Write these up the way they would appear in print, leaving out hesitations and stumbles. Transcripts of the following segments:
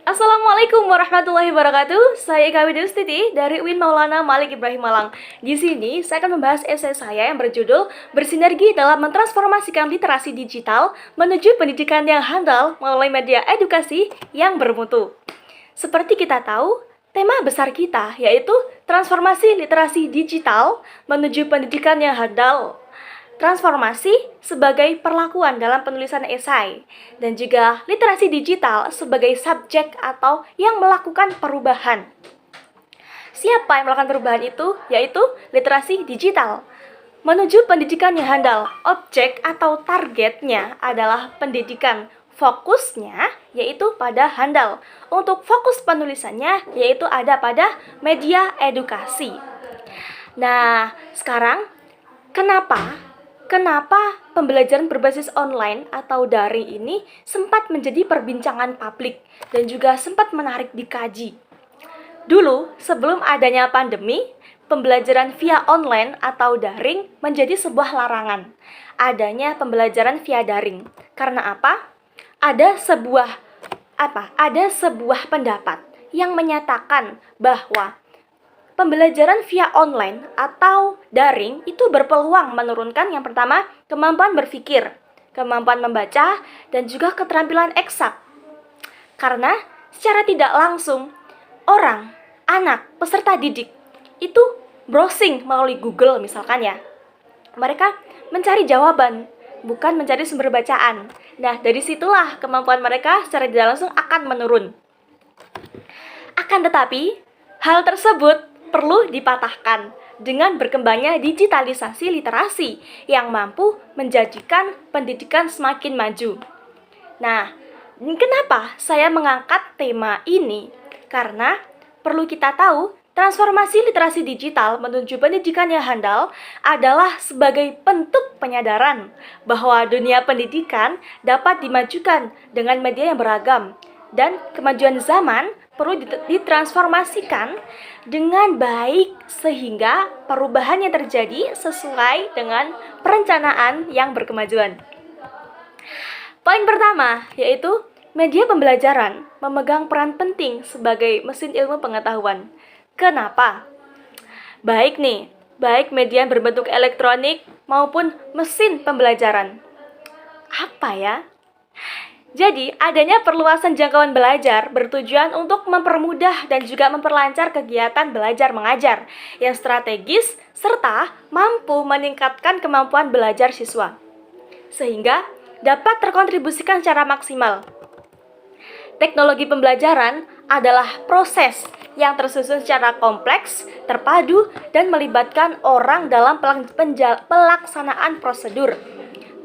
Assalamualaikum warahmatullahi wabarakatuh. Saya Ika Widustiti dari UIN Maulana Malik Ibrahim Malang. Di sini saya akan membahas esai saya yang berjudul Bersinergi dalam Mentransformasikan Literasi Digital menuju Pendidikan yang Handal melalui Media Edukasi yang Bermutu. Seperti kita tahu, tema besar kita yaitu transformasi literasi digital menuju pendidikan yang handal. Transformasi sebagai perlakuan dalam penulisan esai, dan juga literasi digital sebagai subjek atau yang melakukan perubahan. Siapa yang melakukan perubahan itu? Yaitu literasi digital. Menuju pendidikan yang handal, objek atau targetnya adalah pendidikan. Fokusnya yaitu pada handal. Untuk fokus penulisannya yaitu ada pada media edukasi. Nah, sekarang Kenapa pembelajaran berbasis online atau daring ini sempat menjadi perbincangan publik dan juga sempat menarik dikaji? Dulu, sebelum adanya pandemi, pembelajaran via online atau daring menjadi sebuah larangan. Adanya pembelajaran via daring. Karena apa? Ada sebuah pendapat yang menyatakan bahwa pembelajaran via online atau daring itu berpeluang menurunkan yang pertama, kemampuan berpikir, kemampuan membaca, dan juga keterampilan eksak. Karena secara tidak langsung, anak, peserta didik itu browsing melalui Google misalkan ya. Mereka mencari jawaban, bukan mencari sumber bacaan. Nah, dari situlah kemampuan mereka secara tidak langsung akan menurun. Akan tetapi, hal tersebut perlu dipatahkan dengan berkembangnya digitalisasi literasi yang mampu menjadikan pendidikan semakin maju. Nah, kenapa saya mengangkat tema ini? Karena perlu kita tahu, transformasi literasi digital menuju pendidikan yang handal adalah sebagai bentuk penyadaran bahwa dunia pendidikan dapat dimajukan dengan media yang beragam dan kemajuan zaman perlu ditransformasikan dengan baik sehingga perubahan yang terjadi sesuai dengan perencanaan yang berkemajuan. Poin pertama yaitu media pembelajaran memegang peran penting sebagai mesin ilmu pengetahuan. Kenapa? Baik media berbentuk elektronik maupun mesin pembelajaran. Apa ya? Jadi, adanya perluasan jangkauan belajar bertujuan untuk mempermudah dan juga memperlancar kegiatan belajar mengajar yang strategis serta mampu meningkatkan kemampuan belajar siswa, sehingga dapat terkontribusikan secara maksimal. Teknologi pembelajaran adalah proses yang tersusun secara kompleks, terpadu, dan melibatkan orang dalam pelaksanaan prosedur,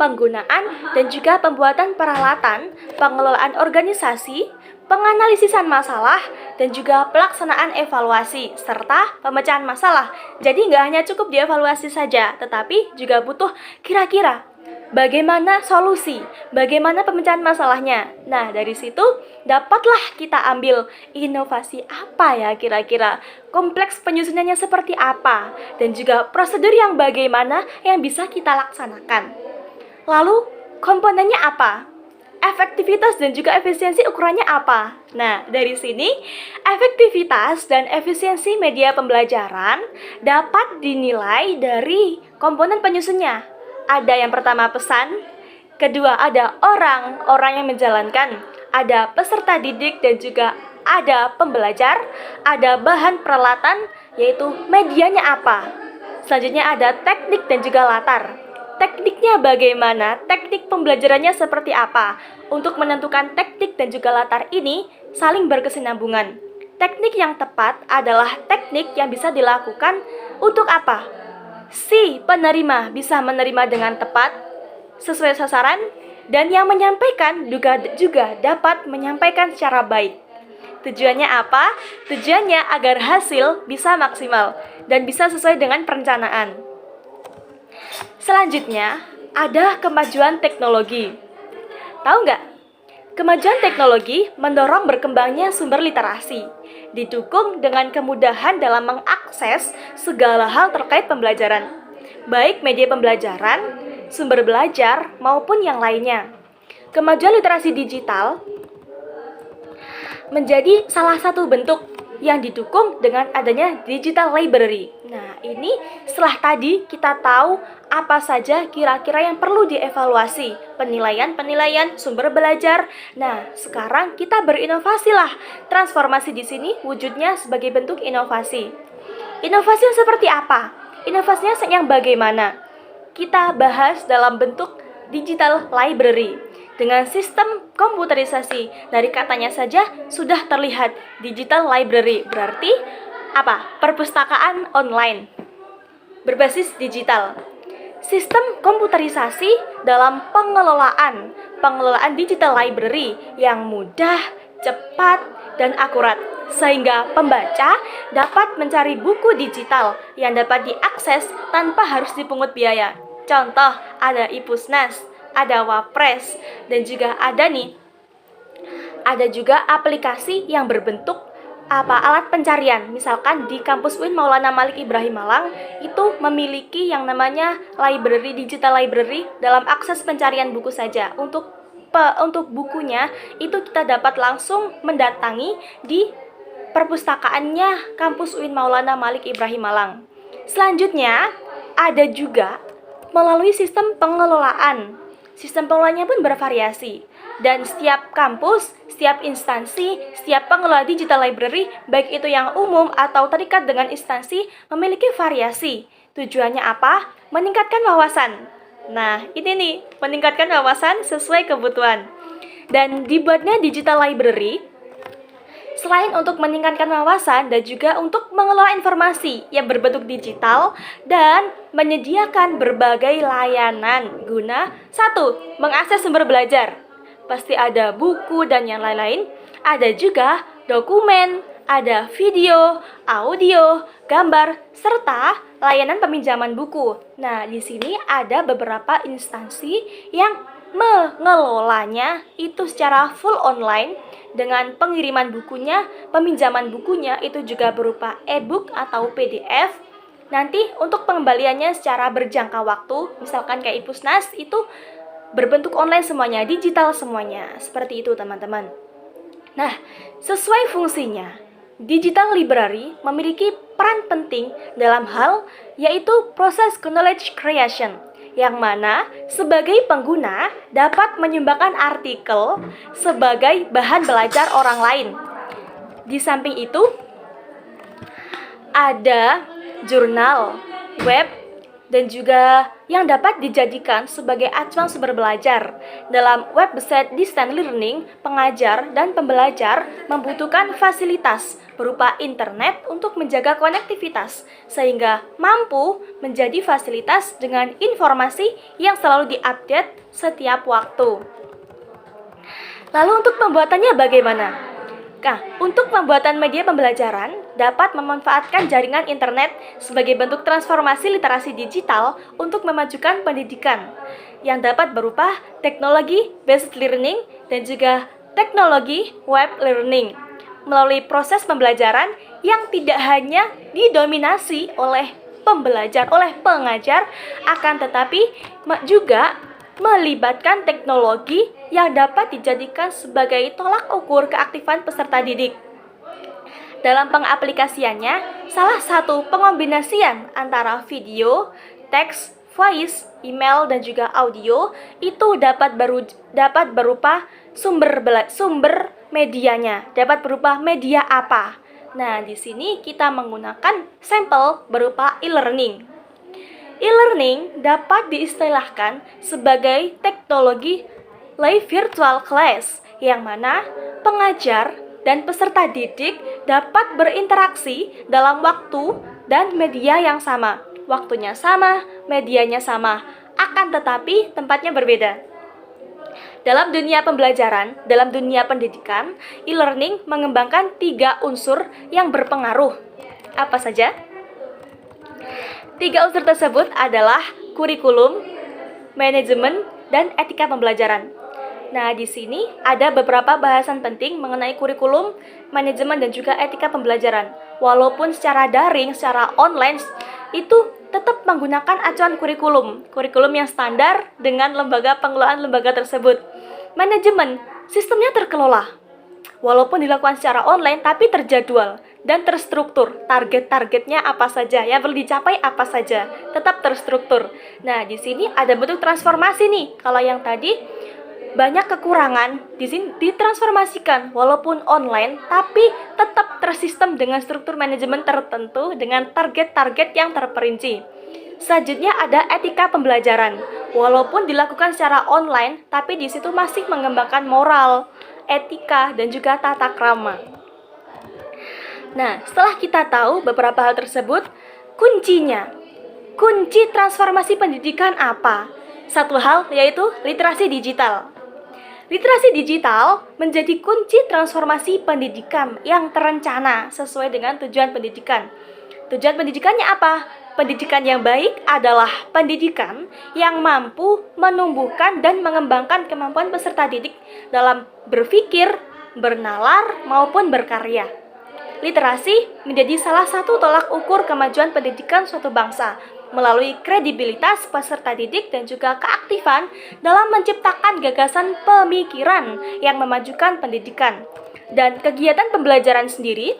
penggunaan dan juga pembuatan peralatan, pengelolaan organisasi, penganalisisan masalah, dan juga pelaksanaan evaluasi, serta pemecahan masalah. Jadi nggak hanya cukup dievaluasi saja, tetapi juga butuh kira-kira bagaimana solusi, bagaimana pemecahan masalahnya. Nah, dari situ dapatlah kita ambil inovasi apa ya kira-kira, kompleks penyusunannya seperti apa, dan juga prosedur yang bagaimana yang bisa kita laksanakan. Lalu, komponennya apa? Efektivitas dan juga efisiensi ukurannya apa? Nah, dari sini, efektivitas dan efisiensi media pembelajaran dapat dinilai dari komponen penyusunnya. Ada yang pertama pesan, kedua ada orang yang menjalankan, ada peserta didik dan juga ada pembelajar, ada bahan peralatan, yaitu medianya apa. Selanjutnya ada teknik dan juga latar. Tekniknya bagaimana? Teknik pembelajarannya seperti apa? Untuk menentukan teknik dan juga latar ini saling berkesinambungan. Teknik yang tepat adalah teknik yang bisa dilakukan untuk apa? Si penerima bisa menerima dengan tepat, sesuai sasaran, dan yang menyampaikan juga dapat menyampaikan secara baik. Tujuannya apa? Tujuannya agar hasil bisa maksimal dan bisa sesuai dengan perencanaan. Selanjutnya, ada kemajuan teknologi. Tahu nggak? Kemajuan teknologi mendorong berkembangnya sumber literasi, didukung dengan kemudahan dalam mengakses segala hal terkait pembelajaran, baik media pembelajaran, sumber belajar, maupun yang lainnya. Kemajuan literasi digital menjadi salah satu bentuk yang didukung dengan adanya digital library. Nah, ini setelah tadi kita tahu apa saja kira-kira yang perlu dievaluasi, penilaian sumber belajar. Nah, sekarang kita berinovasilah. Transformasi di sini wujudnya sebagai bentuk inovasi. Inovasi yang seperti apa? Inovasinya yang bagaimana? Kita bahas dalam bentuk digital library. Dengan sistem komputerisasi, dari katanya saja sudah terlihat digital library. Berarti apa? Perpustakaan online berbasis digital. Sistem komputerisasi dalam pengelolaan digital library yang mudah, cepat, dan akurat, sehingga pembaca dapat mencari buku digital yang dapat diakses tanpa harus dipungut biaya. Contoh, ada iPusnas, ada Wapres, dan juga ada juga aplikasi yang berbentuk alat pencarian. Misalkan di kampus UIN Maulana Malik Ibrahim Malang itu memiliki yang namanya library, digital library dalam akses pencarian buku saja. Untuk bukunya itu kita dapat langsung mendatangi di perpustakaannya kampus UIN Maulana Malik Ibrahim Malang. Selanjutnya ada juga melalui sistem pengelolaan. Sistem pengelolaannya pun bervariasi, dan setiap kampus, setiap instansi, setiap pengelola digital library, baik itu yang umum atau terikat dengan instansi, memiliki variasi. Tujuannya apa? Meningkatkan wawasan. Nah, ini nih, meningkatkan wawasan sesuai kebutuhan. Dan dibuatnya digital library selain untuk meningkatkan wawasan dan juga untuk mengelola informasi yang berbentuk digital dan menyediakan berbagai layanan guna 1. Mengakses sumber belajar. Pasti ada buku dan yang lain-lain. Ada juga dokumen, ada video, audio, gambar, serta layanan peminjaman buku. Nah, di sini ada beberapa instansi yang mengelolanya itu secara full online dengan pengiriman bukunya, peminjaman bukunya itu juga berupa e-book atau PDF. Nanti untuk pengembaliannya secara berjangka waktu, misalkan kayak iPusnas itu berbentuk online semuanya, digital semuanya. Seperti itu teman-teman. Nah, sesuai fungsinya, digital library memiliki peran penting dalam hal yaitu proses knowledge creation, yang mana sebagai pengguna dapat menyumbangkan artikel sebagai bahan belajar orang lain. Di samping itu, ada jurnal, web, dan juga yang dapat dijadikan sebagai acuan sumber belajar. Dalam website distance learning, pengajar dan pembelajar membutuhkan fasilitas berupa internet untuk menjaga konektivitas, sehingga mampu menjadi fasilitas dengan informasi yang selalu diupdate setiap waktu. Lalu untuk pembuatannya bagaimana? Nah, untuk pembuatan media pembelajaran dapat memanfaatkan jaringan internet sebagai bentuk transformasi literasi digital untuk memajukan pendidikan yang dapat berupa teknologi based learning dan juga teknologi web learning melalui proses pembelajaran yang tidak hanya didominasi oleh pengajar, akan tetapi juga melibatkan teknologi yang dapat dijadikan sebagai tolak ukur keaktifan peserta didik. Dalam pengaplikasiannya, salah satu pengombinasian antara video, teks, voice, email, dan juga audio itu dapat berupa sumber medianya. Dapat berupa media apa? Nah, di sini kita menggunakan sampel berupa e-learning. E-learning dapat diistilahkan sebagai teknologi live virtual class, yang mana pengajar dan peserta didik dapat berinteraksi dalam waktu dan media yang sama. Waktunya sama, medianya sama, akan tetapi tempatnya berbeda. Dalam dunia pembelajaran, dalam dunia pendidikan, e-learning mengembangkan 3 unsur yang berpengaruh. Apa saja? 3 unsur tersebut adalah kurikulum, manajemen, dan etika pembelajaran. Nah, di sini ada beberapa bahasan penting mengenai kurikulum, manajemen, dan juga etika pembelajaran. Walaupun secara daring, secara online, itu tetap menggunakan acuan kurikulum yang standar dengan lembaga pengelolaan lembaga tersebut. Manajemen, sistemnya terkelola. Walaupun dilakukan secara online, tapi terjadwal dan terstruktur. Target-targetnya apa saja, yang perlu dicapai apa saja, tetap terstruktur. Nah, di sini ada bentuk transformasi nih. Kalau yang tadi banyak kekurangan, di sini ditransformasikan walaupun online, tapi tetap tersistem dengan struktur manajemen tertentu dengan target-target yang terperinci. Selanjutnya ada etika pembelajaran. Walaupun dilakukan secara online, tapi di situ masih mengembangkan moral, etika, dan juga tata krama. Nah, setelah kita tahu beberapa hal tersebut, kunci transformasi pendidikan apa? Satu hal yaitu literasi digital. Literasi digital menjadi kunci transformasi pendidikan yang terencana sesuai dengan tujuan pendidikan. Tujuan pendidikannya apa? Pendidikan yang baik adalah pendidikan yang mampu menumbuhkan dan mengembangkan kemampuan peserta didik dalam berpikir, bernalar, maupun berkarya. Literasi menjadi salah satu tolak ukur kemajuan pendidikan suatu bangsa melalui kredibilitas peserta didik dan juga keaktifan dalam menciptakan gagasan pemikiran yang memajukan pendidikan. Dan kegiatan pembelajaran sendiri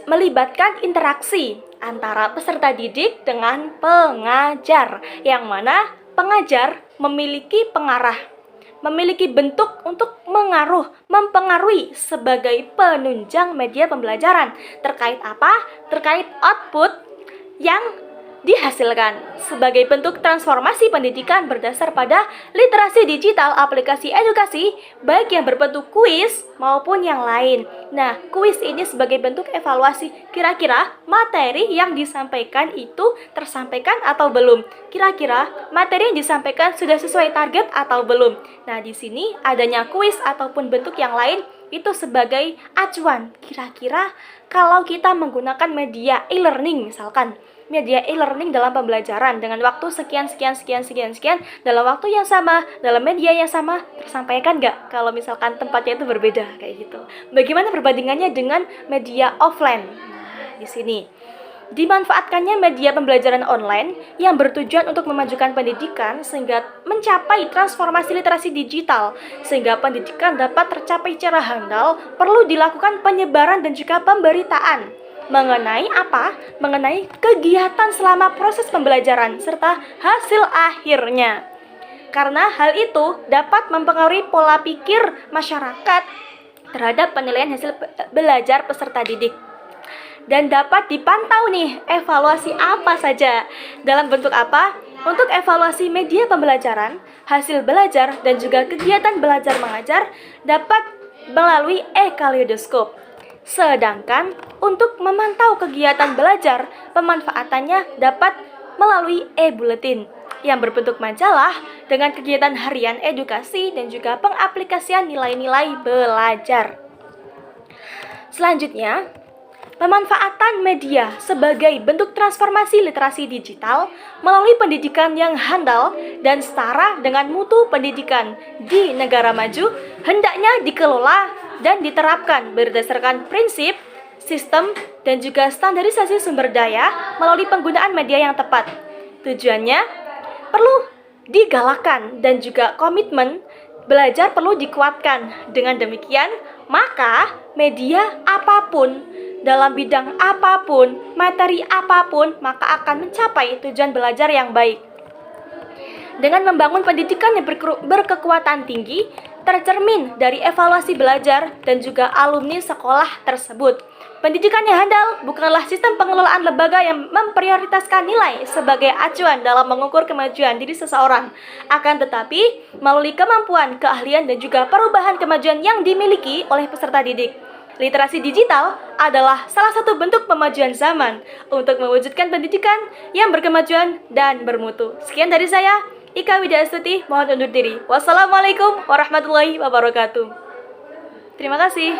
melibatkan interaksi antara peserta didik dengan pengajar, yang mana pengajar memiliki pengarah, memiliki bentuk untuk mempengaruhi sebagai penunjang media pembelajaran. Terkait apa? Terkait output yang dihasilkan sebagai bentuk transformasi pendidikan berdasar pada literasi digital aplikasi edukasi, baik yang berbentuk kuis maupun yang lain. Nah, kuis ini sebagai bentuk evaluasi kira-kira materi yang disampaikan itu tersampaikan atau belum. Kira-kira materi yang disampaikan sudah sesuai target atau belum. Nah, di sini adanya kuis ataupun bentuk yang lain itu sebagai acuan. Kira-kira kalau kita menggunakan media e-learning, misalkan media e-learning dalam pembelajaran dengan waktu sekian dalam waktu yang sama, dalam media yang sama, tersampaikan nggak kalau misalkan tempatnya itu berbeda kayak gitu. Bagaimana perbandingannya dengan media offline? Nah, di sini dimanfaatkannya media pembelajaran online yang bertujuan untuk memajukan pendidikan sehingga mencapai transformasi literasi digital sehingga pendidikan dapat tercapai secara handal, perlu dilakukan penyebaran dan juga pemberitaan mengenai apa? Mengenai kegiatan selama proses pembelajaran serta hasil akhirnya. Karena hal itu dapat mempengaruhi pola pikir masyarakat terhadap penilaian hasil belajar peserta didik. Dan dapat dipantau nih evaluasi apa saja, dalam bentuk apa? Untuk evaluasi media pembelajaran, hasil belajar, dan juga kegiatan belajar mengajar dapat melalui e-kaleidoskop. Sedangkan untuk memantau kegiatan belajar, pemanfaatannya dapat melalui e-buletin yang berbentuk majalah dengan kegiatan harian edukasi dan juga pengaplikasian nilai-nilai belajar. Selanjutnya, pemanfaatan media sebagai bentuk transformasi literasi digital melalui pendidikan yang handal dan setara dengan mutu pendidikan di negara maju hendaknya dikelola dan diterapkan berdasarkan prinsip, sistem, dan juga standarisasi sumber daya melalui penggunaan media yang tepat. Tujuannya perlu digalakkan dan juga komitmen belajar perlu dikuatkan. Dengan demikian, maka media apapun, dalam bidang apapun, materi apapun, maka akan mencapai tujuan belajar yang baik. Dengan membangun pendidikan yang berkekuatan tinggi, tercermin dari evaluasi belajar dan juga alumni sekolah tersebut. Pendidikan yang handal bukanlah sistem pengelolaan lembaga yang memprioritaskan nilai sebagai acuan dalam mengukur kemajuan diri seseorang. Akan tetapi, melalui kemampuan, keahlian, dan juga perubahan kemajuan yang dimiliki oleh peserta didik. Literasi digital adalah salah satu bentuk pemajuan zaman untuk mewujudkan pendidikan yang berkemajuan dan bermutu. Sekian dari saya, Ika Widya Astuti, mohon undur diri. Wassalamualaikum warahmatullahi wabarakatuh. Terima kasih.